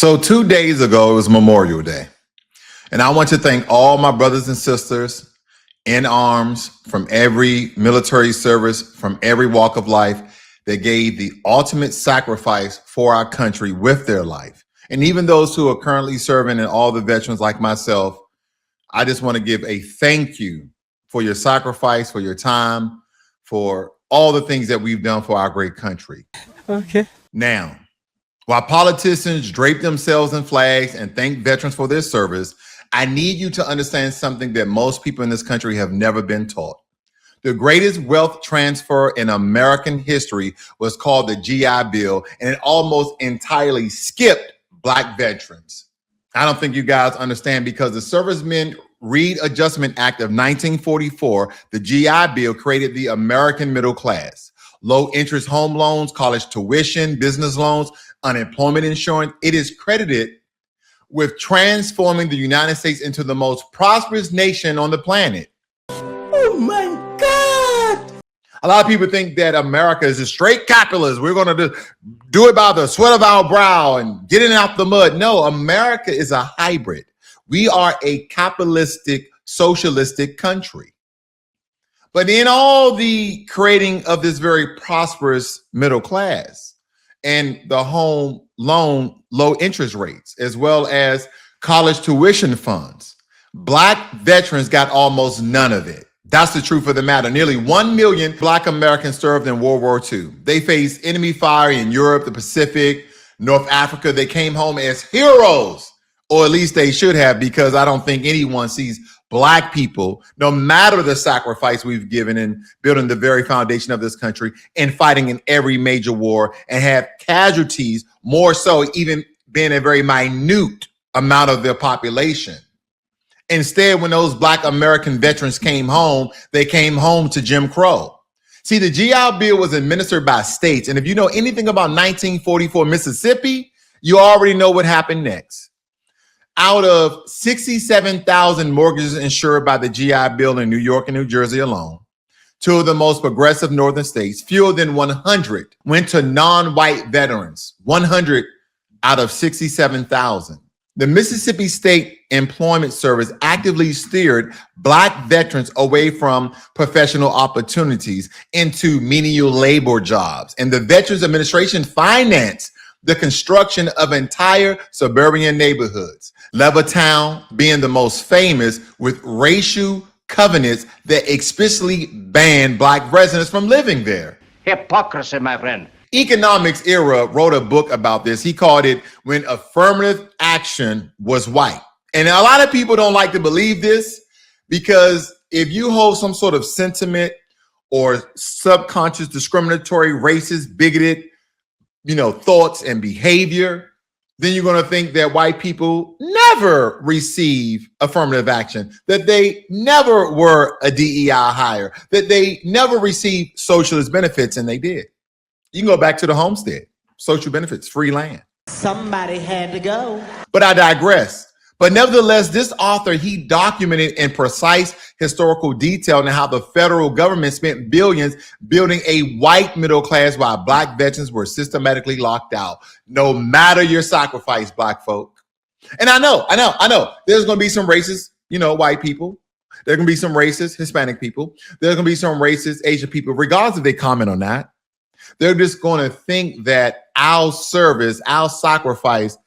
So 2 days ago, it was Memorial Day. And I want to thank all my brothers and sisters in arms from every military service, from every walk of life that gave the ultimate sacrifice for our country with their life. And even those who are currently serving and all the veterans like myself, I just want to give a thank you for your sacrifice, for your time, for all the things that we've done for our great country. Okay. Now, while politicians drape themselves in flags and thank veterans for their service, I need you to understand something that most people in this country have never been taught. The greatest wealth transfer in American history was called the GI Bill, and it almost entirely skipped Black veterans. I don't think you guys understand, because the Servicemen Readjustment Act of 1944, the GI Bill, created the American middle class. Low interest home loans, college tuition, business loans, unemployment insurance. It is credited with transforming the United States into the most prosperous nation on the planet. Oh my God! A lot of people think that America is a straight capitalist. We're going to do it by the sweat of our brow and getting out the mud. No, America is a hybrid. We are a capitalistic, socialistic country. But in all the creating of this very prosperous middle class and the home loan low interest rates, as well as college tuition funds, Black veterans got almost none of it. That's the truth of the matter. Nearly 1 million Black Americans served in World War II. They faced enemy fire in Europe, the Pacific, North Africa. They came home as heroes, or at least they should have, because I don't think anyone sees Black people, no matter the sacrifice we've given in building the very foundation of this country and fighting in every major war, and have casualties, more so even being a very minute amount of their population. Instead, when those Black American veterans came home, they came home to Jim Crow. See, the GI Bill was administered by states. And if you know anything about 1944 Mississippi, you already know what happened next. Out of 67,000 mortgages insured by the GI Bill in New York and New Jersey alone, two of the most progressive northern states, fewer than 100 went to non-white veterans, 100 out of 67,000. The Mississippi State Employment Service actively steered Black veterans away from professional opportunities into menial labor jobs. And the Veterans Administration financed the construction of entire suburban neighborhoods, Levittown being the most famous, with racial covenants that explicitly banned Black residents from living there. Hypocrisy, my friend. Economics Era wrote a book about this. He called it When Affirmative Action Was White. And a lot of people don't like to believe this, because if you hold some sort of sentiment or subconscious discriminatory, racist, bigoted, thoughts and behavior, then you're going to think that white people never receive affirmative action, that they never were a DEI hire, that they never received socialist benefits, and they did. You can go back to the homestead, social benefits, free land. Somebody had to go. But I digress. But nevertheless, this author, he documented in precise historical detail now how the federal government spent billions building a white middle class while Black veterans were systematically locked out. No matter your sacrifice, Black folk. And I know, there's going to be some racist, white people. There's going to be some racist Hispanic people. There's going to be some racist Asian people, regardless if they comment on that. They're just going to think that our service, our sacrifice,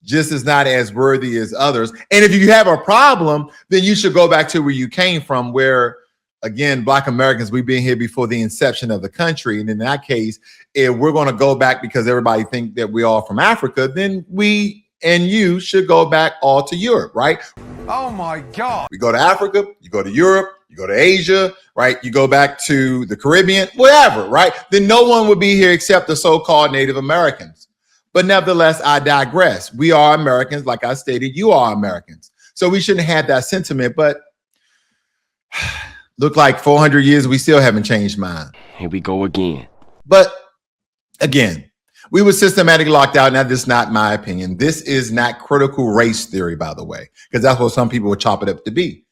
just is not as worthy as others. And if you have a problem, then you should go back to where you came from, where, again, Black Americans, we've been here before the inception of the country. And in that case, if we're going to go back because everybody think that we're all from Africa, then we and you should go back all to Europe, right? Oh my God. We go to Africa, you go to Europe, you go to Asia, right? You go back to the Caribbean, wherever, right? Then no one would be here except the so-called Native Americans. But nevertheless, I digress. We are Americans. Like I stated, you are Americans. So we shouldn't have that sentiment, but look like 400 years, we still haven't changed mine. Here we go again. But again, we were systematically locked out. Now, this is not my opinion. This is not critical race theory, by the way, because that's what some people would chop it up to be.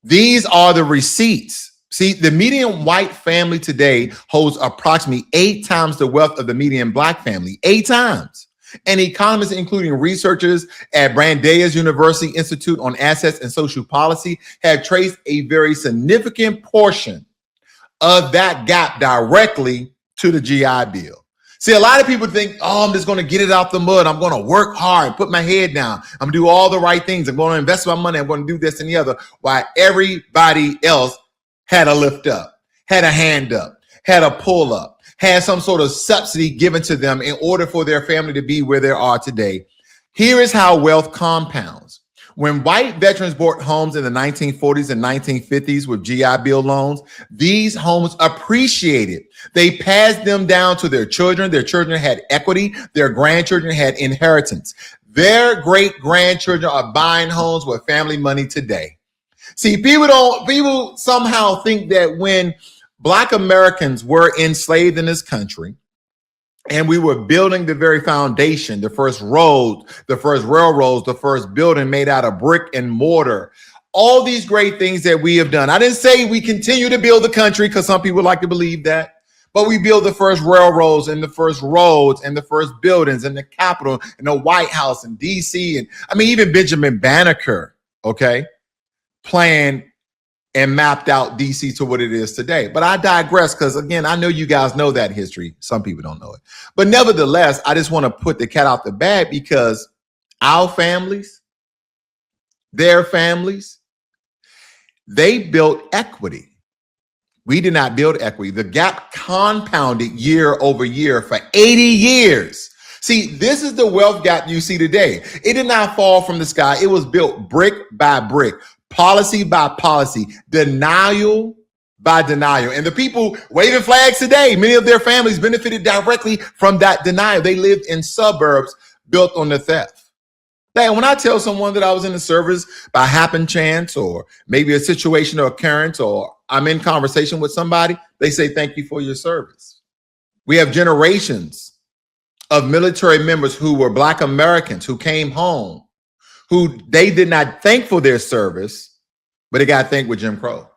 These are the receipts. See, the median white family today holds approximately 8 times the wealth of the median Black family, 8 times. And economists, including researchers at Brandeis University Institute on Assets and Social Policy, have traced a very significant portion of that gap directly to the GI Bill. See, a lot of people think, oh, I'm just going to get it out the mud. I'm going to work hard, put my head down. I'm going to do all the right things. I'm going to invest my money. I'm going to do this and the other. While everybody else had a lift up, had a hand up, had a pull up, had some sort of subsidy given to them in order for their family to be where they are today. Here is how wealth compounds. When white veterans bought homes in the 1940s and 1950s with GI Bill loans, these homes appreciated. They passed them down to their children. Their children had equity. Their grandchildren had inheritance. Their great-grandchildren are buying homes with family money today. See, people somehow think that when Black Americans were enslaved in this country, and we were building the very foundation, the first roads, the first railroads, the first building made out of brick and mortar, all these great things that we have done. I didn't say we continue to build the country because some people like to believe that, but we built the first railroads and the first roads and the first buildings and the Capitol and the White House and DC. And I mean, even Benjamin Banneker, okay, planned and mapped out DC to what it is today. But I digress because, again, I know you guys know that history. Some people don't know it. But nevertheless, I just want to put the cat out the bag because our families, their families, they built equity. We did not build equity. The gap compounded year over year for 80 years. See, this is the wealth gap you see today. It did not fall from the sky. It was built brick by brick. Policy by policy, denial by denial. And the people waving flags today, many of their families benefited directly from that denial. They lived in suburbs built on the theft. When I tell someone that I was in the service by happen chance or maybe a situation or occurrence or I'm in conversation with somebody, they say, thank you for your service. We have generations of military members who were Black Americans who came home who they did not thank for their service, but they got thanked with Jim Crow.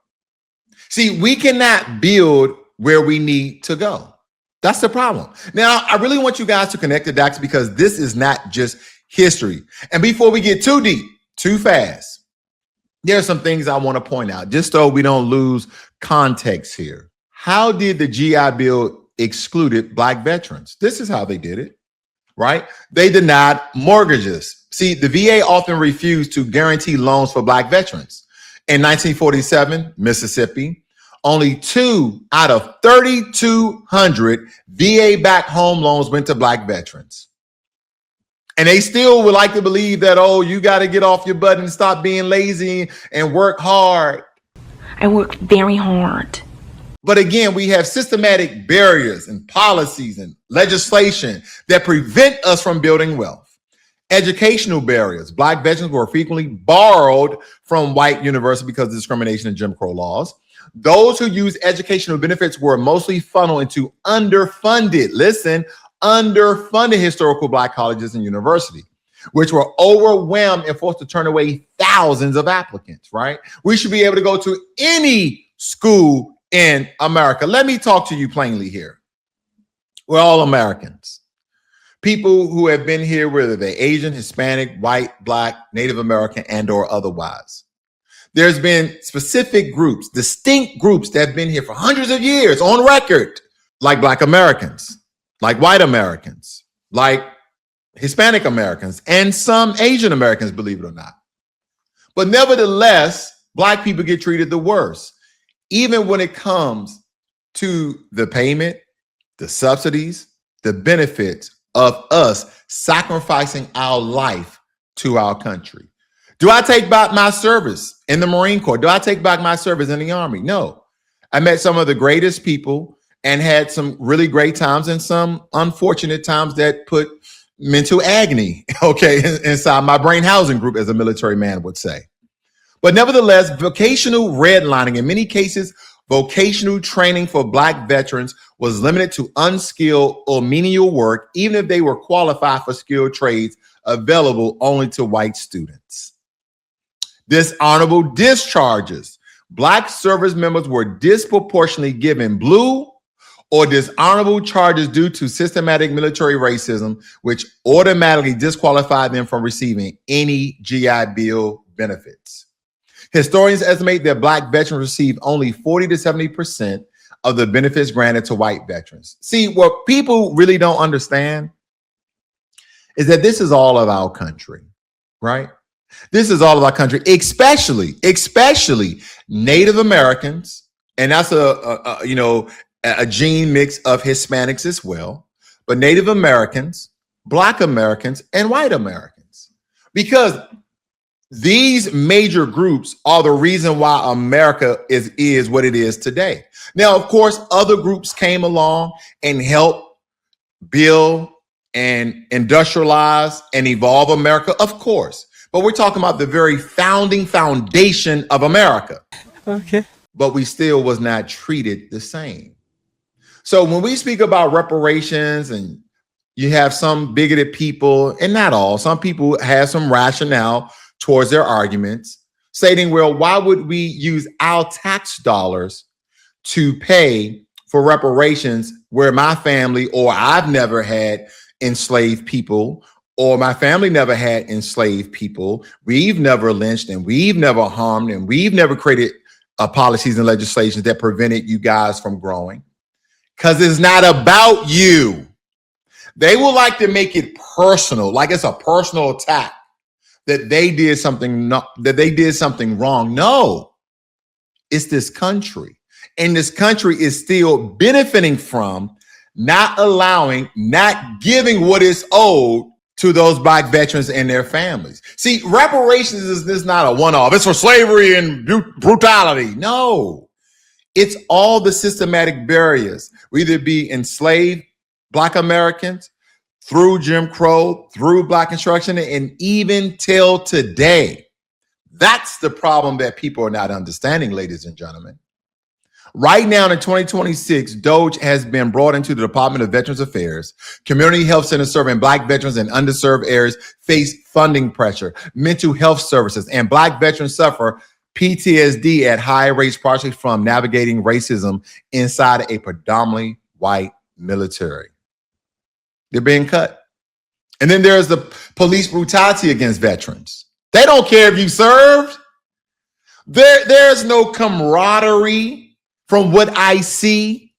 See, we cannot build where we need to go. That's the problem. Now, I really want you guys to connect the dots because this is not just history. And before we get too deep, too fast, there are some things I want to point out, just so we don't lose context here. How did the GI Bill excluded Black veterans? This is how they did it, right? They denied mortgages. See, the VA often refused to guarantee loans for Black veterans. In 1947, Mississippi, only 2 out of 3,200 VA-backed home loans went to Black veterans. And they still would like to believe that, oh, you got to get off your butt and stop being lazy and work hard. I work very hard. But again, we have systematic barriers and policies and legislation that prevent us from building wealth. Educational barriers. Black veterans were frequently borrowed from white universities because of discrimination and Jim Crow laws. Those who used educational benefits were mostly funneled into underfunded historical Black colleges and universities, which were overwhelmed and forced to turn away thousands of applicants, right? We should be able to go to any school in America. Let me talk to you plainly here. We're all Americans. People who have been here, whether they're Asian, Hispanic, white, Black, Native American, and or otherwise. There's been specific groups, distinct groups that have been here for hundreds of years on record, like Black Americans, like white Americans, like Hispanic Americans, and some Asian Americans, believe it or not. But nevertheless, Black people get treated the worst, even when it comes to the payment, the subsidies, the benefits of us sacrificing our life to our country. Do I take back my service in the Marine Corps? Do I take back my service in the Army? No. I met some of the greatest people and had some really great times and some unfortunate times that put mental agony, okay, inside my brain housing group, as a military man would say. But nevertheless, vocational redlining, in many cases, vocational training for Black veterans was limited to unskilled or menial work, even if they were qualified for skilled trades available only to white students. Dishonorable discharges. Black service members were disproportionately given blue or dishonorable charges due to systematic military racism, which automatically disqualify them from receiving any GI Bill benefits. Historians estimate that Black veterans receive only 40 to 70% of the benefits granted to white veterans. See, what people really don't understand is that this is all of our country, right? This is all of our country, especially Native Americans, and that's a gene mix of Hispanics as well, but Native Americans, Black Americans, and white Americans, because these major groups are the reason why America is what it is today. Now, of course, other groups came along and helped build and industrialize and evolve America, of course. But we're talking about the very foundation of America. Okay. But we still was not treated the same. So when we speak about reparations, and you have some bigoted people, and not all, some people have some rationale towards their arguments, stating, well, why would we use our tax dollars to pay for reparations where my family, or I've never had enslaved people, or my family never had enslaved people. We've never lynched, and we've never harmed, and we've never created policies and legislations that prevented you guys from growing. Because it's not about you. They will like to make it personal, like it's a personal attack that they did something wrong. No, it's this country. And this country is still benefiting from not giving what is owed to those Black veterans and their families. See, reparations is not a one-off. It's for slavery and brutality. No, it's all the systematic barriers, whether it be enslaved Black Americans, through Jim Crow, through Black construction, and even till today. That's the problem that people are not understanding, ladies and gentlemen. Right now in 2026, DOGE has been brought into the Department of Veterans Affairs. Community health centers serving Black veterans in underserved areas face funding pressure. Mental health services and Black veterans suffer PTSD at high rates, partially from navigating racism inside a predominantly white military. They're being cut. And then there's the police brutality against veterans. They don't care if you served. There's no camaraderie from what I see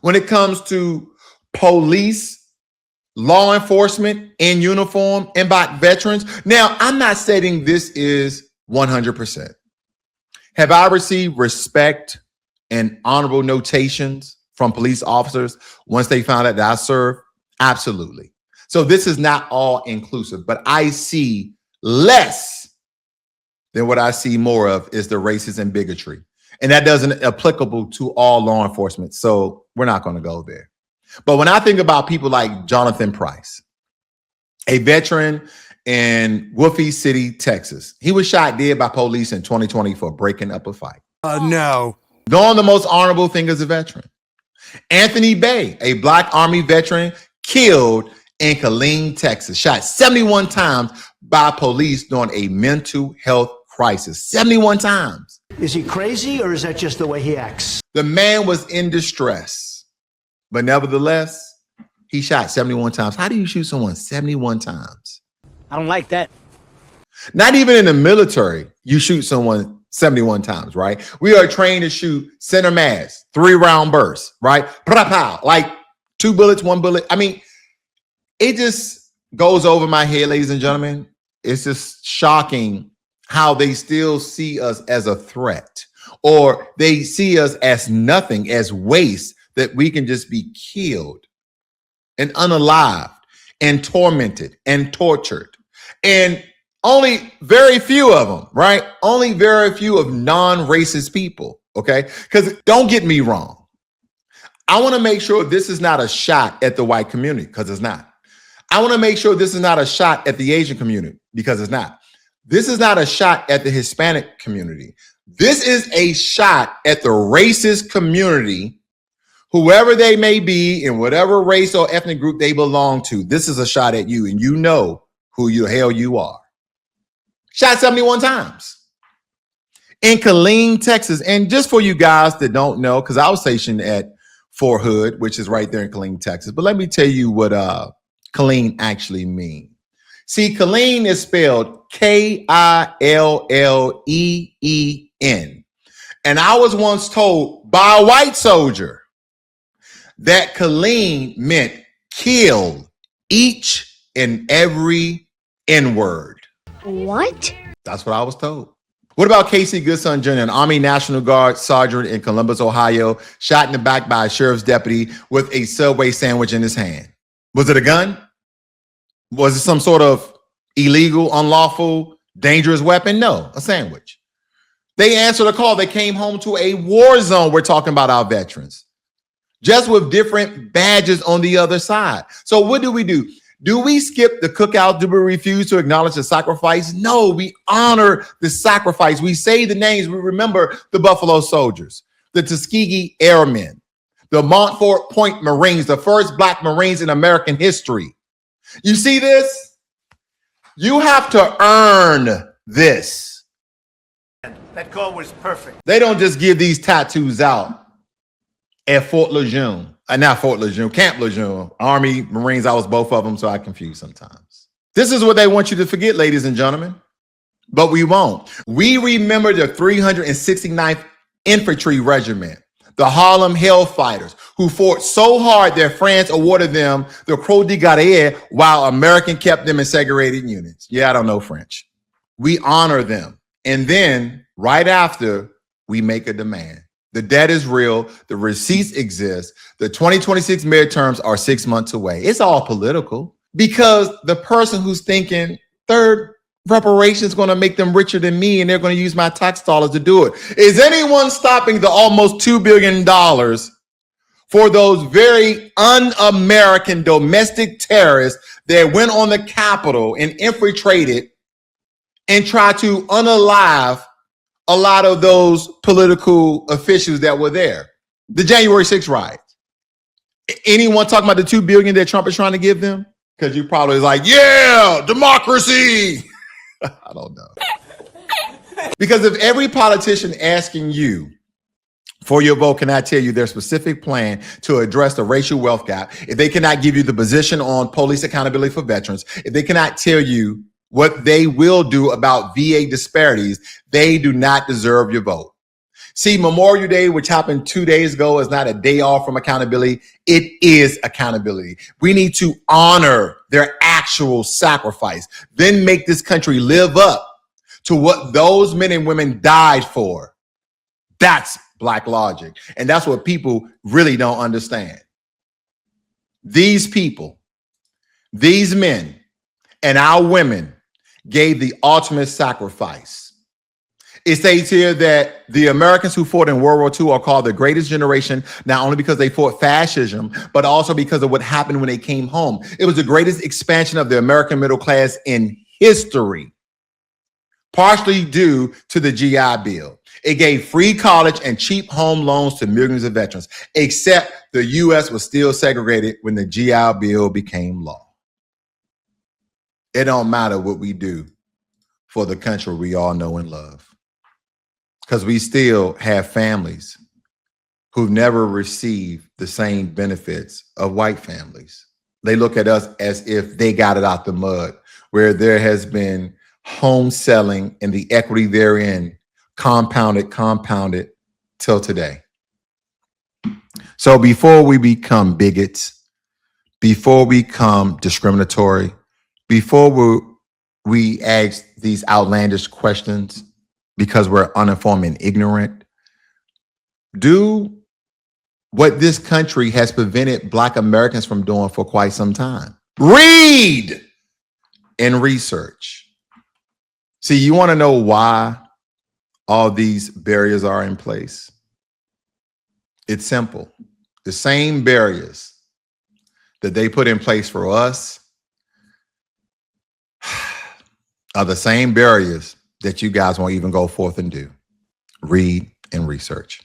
when it comes to police, law enforcement in uniform, and Black veterans. Now, I'm not stating this is 100%. Have I received respect and honorable notations from police officers once they found out that I served? Absolutely. So this is not all inclusive, but I see less than what I see more of is the racism and bigotry. And that doesn't applicable to all law enforcement. So we're not going to go there. But when I think about people like Jonathan Price, a veteran in Wolfie City, Texas, he was shot dead by police in 2020 for breaking up a fight. No. Doing the most honorable thing as a veteran. Anthony Bay, a Black Army veteran, killed in Killeen, Texas, shot 71 times by police during a mental health crisis. 71 times. Is he crazy, or is that just the way he acts? The man was in distress, but nevertheless, he shot 71 times. How do you shoot someone 71 times? I don't like that. Not even in the military, you shoot someone 71 times, right? We are trained to shoot center mass, 3-round bursts, right? Pow, like 2 bullets, 1 bullet. I mean, it just goes over my head, ladies and gentlemen. It's just shocking how they still see us as a threat, or they see us as nothing, as waste, that we can just be killed and unalived and tormented and tortured. And only very few of them, right? Only very few of non-racist people, okay? Because don't get me wrong. I want to make sure this is not a shot at the white community, because it's not. I want to make sure this is not a shot at the Asian community, because it's not. This is not a shot at the Hispanic community. This is a shot at the racist community, whoever they may be, in whatever race or ethnic group they belong to. This is a shot at you, and you know who the hell you are. Shot 71 times in Killeen, Texas. And just for you guys that don't know, because I was stationed at Fort Hood, which is right there in Killeen, Texas. But let me tell you what Killeen actually means. See, Killeen is spelled Killeen. And I was once told by a white soldier that Killeen meant kill each and every N-word. What? That's what I was told. What about Casey Goodson Jr., an Army National Guard sergeant in Columbus, Ohio, shot in the back by a sheriff's deputy with a Subway sandwich in his hand? Was it a gun? Was it some sort of illegal, unlawful, dangerous weapon? No, a sandwich. They answered a call. They came home to a war zone. We're talking about our veterans, just with different badges on the other side. So what do? Do we skip the cookout? Do we refuse to acknowledge the sacrifice? No, we honor the sacrifice. We say the names. We remember the Buffalo Soldiers, the Tuskegee Airmen, the Montfort Point Marines, the first Black Marines in American history. You see this? You have to earn this. That call was perfect. They don't just give these tattoos out at Fort Lejeune. Not Fort Lejeune, Camp Lejeune. Army, Marines, I was both of them, so I confuse sometimes. This is what they want you to forget, ladies and gentlemen. But we won't. We remember the 369th Infantry Regiment, the Harlem Hellfighters, who fought so hard that France awarded them the Croix de Guerre while American kept them in segregated units. Yeah, I don't know French. We honor them. And then right after, we make a demand. The debt is real. The receipts exist. The 2026 midterms are 6 months away. It's all political because the person who's thinking third reparation is going to make them richer than me and they're going to use my tax dollars to do it. Is anyone stopping the almost $2 billion for those very un-American domestic terrorists that went on the Capitol and infiltrated and tried to unalive a lot of those political officials that were there? The January 6th riots. Anyone talking about the $2 billion that Trump is trying to give them? Because you probably is like, yeah, democracy. I don't know. Because if every politician asking you for your vote cannot tell you their specific plan to address the racial wealth gap, if they cannot give you the position on police accountability for veterans, if they cannot tell you what they will do about VA disparities, they do not deserve your vote. See, Memorial Day, which happened 2 days ago, is not a day off from accountability. It is accountability. We need to honor their actual sacrifice, then make this country live up to what those men and women died for. That's Blacklogic. And that's what people really don't understand. These people, these men, and our women gave the ultimate sacrifice. It states here that the Americans who fought in World War II are called the greatest generation, not only because they fought fascism, but also because of what happened when they came home. It was the greatest expansion of the American middle class in history, partially due to the GI Bill. It gave free college and cheap home loans to millions of veterans, except the U.S. was still segregated when the GI Bill became law. It don't matter what we do for the country we all know and love, because we still have families who've never received the same benefits of white families. They look at us as if they got it out the mud, where there has been home selling and the equity therein compounded till today. So before we become bigots, before we become discriminatory, before we ask these outlandish questions because we're uninformed and ignorant, do what this country has prevented Black Americans from doing for quite some time. Read and research. See, you want to know why all these barriers are in place? It's simple. The same barriers that they put in place for us are the same barriers that you guys won't even go forth and do. Read and research.